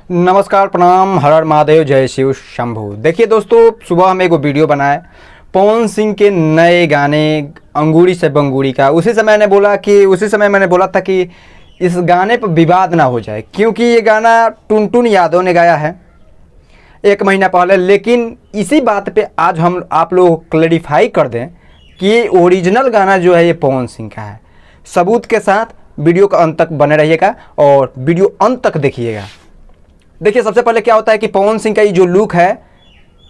नमस्कार, प्रणाम, हर हर महादेव, जय शिव शंभू। देखिए दोस्तों, सुबह हम एक वीडियो बनाए पवन सिंह के नए गाने अंगूरी से बंगूरी का। उसी समय मैंने बोला था कि इस गाने पर विवाद ना हो जाए, क्योंकि ये गाना टुनटुन यादव ने गाया है 1 महीना पहले। लेकिन इसी बात पे आज हम आप लोगों को क्लैरिफाई कर दें कि ओरिजिनल गाना जो है ये पवन सिंह का है। सबूत के साथ वीडियो का अंत तक बने रहिएगा और वीडियो अंत तक देखिएगा। देखिए, सबसे पहले क्या होता है कि पवन सिंह का ये जो लुक है,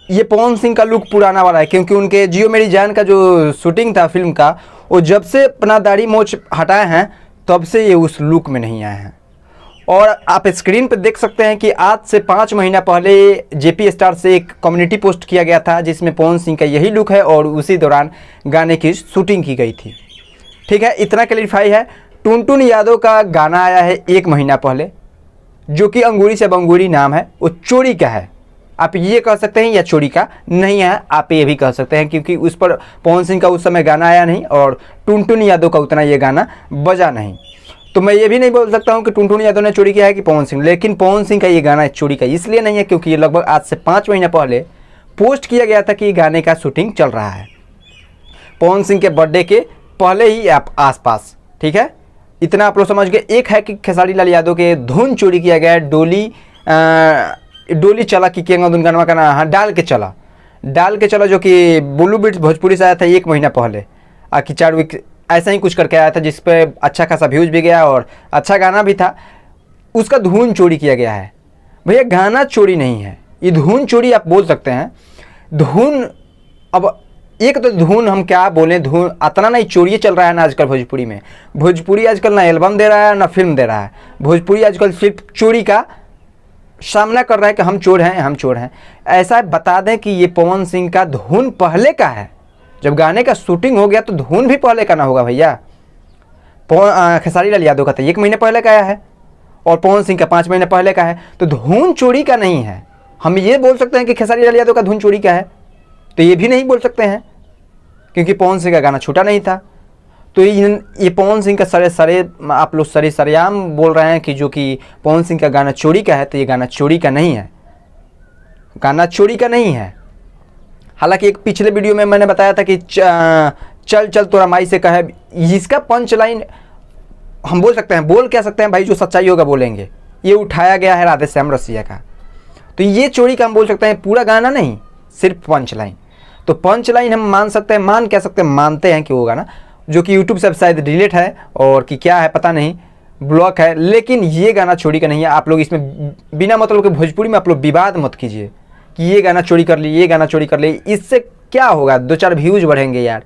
ये पवन सिंह का लुक पुराना वाला है, क्योंकि उनके जियो मेरी जान का जो शूटिंग था फिल्म का, वो जब से अपना दाढ़ी मोछ हटाए हैं तब से ये उस लुक में नहीं आए हैं। और आप स्क्रीन पर देख सकते हैं कि आज से 5 महीना पहले जेपी स्टार से एक कम्युनिटी पोस्ट किया गया था जिसमें पवन सिंह का यही लुक है और उसी दौरान गाने की शूटिंग की गई थी। ठीक है, इतना क्लैरिफाई है। टुनटुन यादव का गाना आया है 1 महीना पहले, जो कि अंगूरी से बंगूरी नाम है, वो चोरी का है। आप ये कह सकते हैं या चोरी का नहीं है, आप ये भी कह सकते हैं, क्योंकि उस पर पवन सिंह का उस समय गाना आया नहीं और टुनटुन यादव का उतना ये गाना बजा नहीं। तो मैं ये भी नहीं बोल सकता हूँ कि टुनटुन यादव ने चोरी किया है कि पवन सिंह, लेकिन पवन सिंह का ये गाना चोरी का इसलिए नहीं है क्योंकि ये लगभग आज से 5 महीना पहले पोस्ट किया गया था कि गाने का शूटिंग चल रहा है पवन सिंह के बर्थडे के पहले ही आसपास। ठीक है, इतना आप लोग समझ गए। एक है कि खेसारी लाल यादव के धुन चोरी किया गया है, डोली चला कि गाना का नाम, हाँ, डाल के चला जो कि बुल्लू बिट्स भोजपुरी से आया था 1 महीना पहले, कि 4 वीक ऐसा ही कुछ करके आया था, जिस पे अच्छा खासा व्यूज भी गया और अच्छा गाना भी था। उसका धुन चोरी किया गया है। भैया, गाना चोरी नहीं है, ये धुन चोरी आप बोल सकते हैं। धुन, अब एक तो धुन हम क्या बोलें, धुन अतना नहीं चोरी चल रहा है ना आजकल भोजपुरी में। भोजपुरी आजकल ना एल्बम दे रहा है ना फिल्म दे रहा है। भोजपुरी आजकल सिर्फ चोरी का सामना कर रहा है कि हम चोर हैं। ऐसा बता दें कि ये पवन सिंह का धुन पहले का है। जब गाने का शूटिंग हो गया तो धुन भी पहले का ना होगा भैया। खेसारी लाल यादव का तो 1 महीने पहले का आया है और पवन सिंह का 5 महीने पहले का है, तो धुन चोरी का नहीं है। हम ये बोल सकते हैं कि खेसारी लाल यादव का धुन चोरी का है, तो ये भी नहीं बोल सकते हैं क्योंकि पवन सिंह का गाना छूटा नहीं था। तो ये पवन सिंह का आप लोग सरेआम बोल रहे हैं कि जो कि पवन सिंह का गाना चोरी का है, तो ये गाना चोरी का नहीं है, गाना चोरी का नहीं है। हालांकि एक पिछले वीडियो में मैंने बताया था कि चल चल तोरा माई से कहे, इसका पंच लाइन हम बोल सकते हैं, बोल क्या सकते हैं भाई, जो सच्चाई होगा बोलेंगे। ये उठाया गया है राधे श्याम रसिया का, तो ये चोरी का हम बोल सकते हैं, पूरा गाना नहीं, सिर्फ पंच लाइन। तो पंच लाइन हम मानते हैं कि वो गाना जो कि यूट्यूब से शायद डिलीट है और कि क्या है पता नहीं, ब्लॉक है, लेकिन ये गाना चोरी का नहीं है। आप लोग इसमें बिना मतलब के भोजपुरी में आप लोग विवाद मत कीजिए कि ये गाना चोरी कर ली, ये गाना चोरी कर ली। इससे क्या होगा, 2-4 व्यूज बढ़ेंगे यार,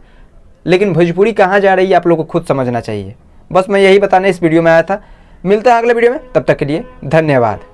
लेकिन भोजपुरी कहाँ जा रही है आप लोग को खुद समझना चाहिए। बस मैं यही बताने इस वीडियो में आया था। मिलता है अगले वीडियो में, तब तक के लिए धन्यवाद।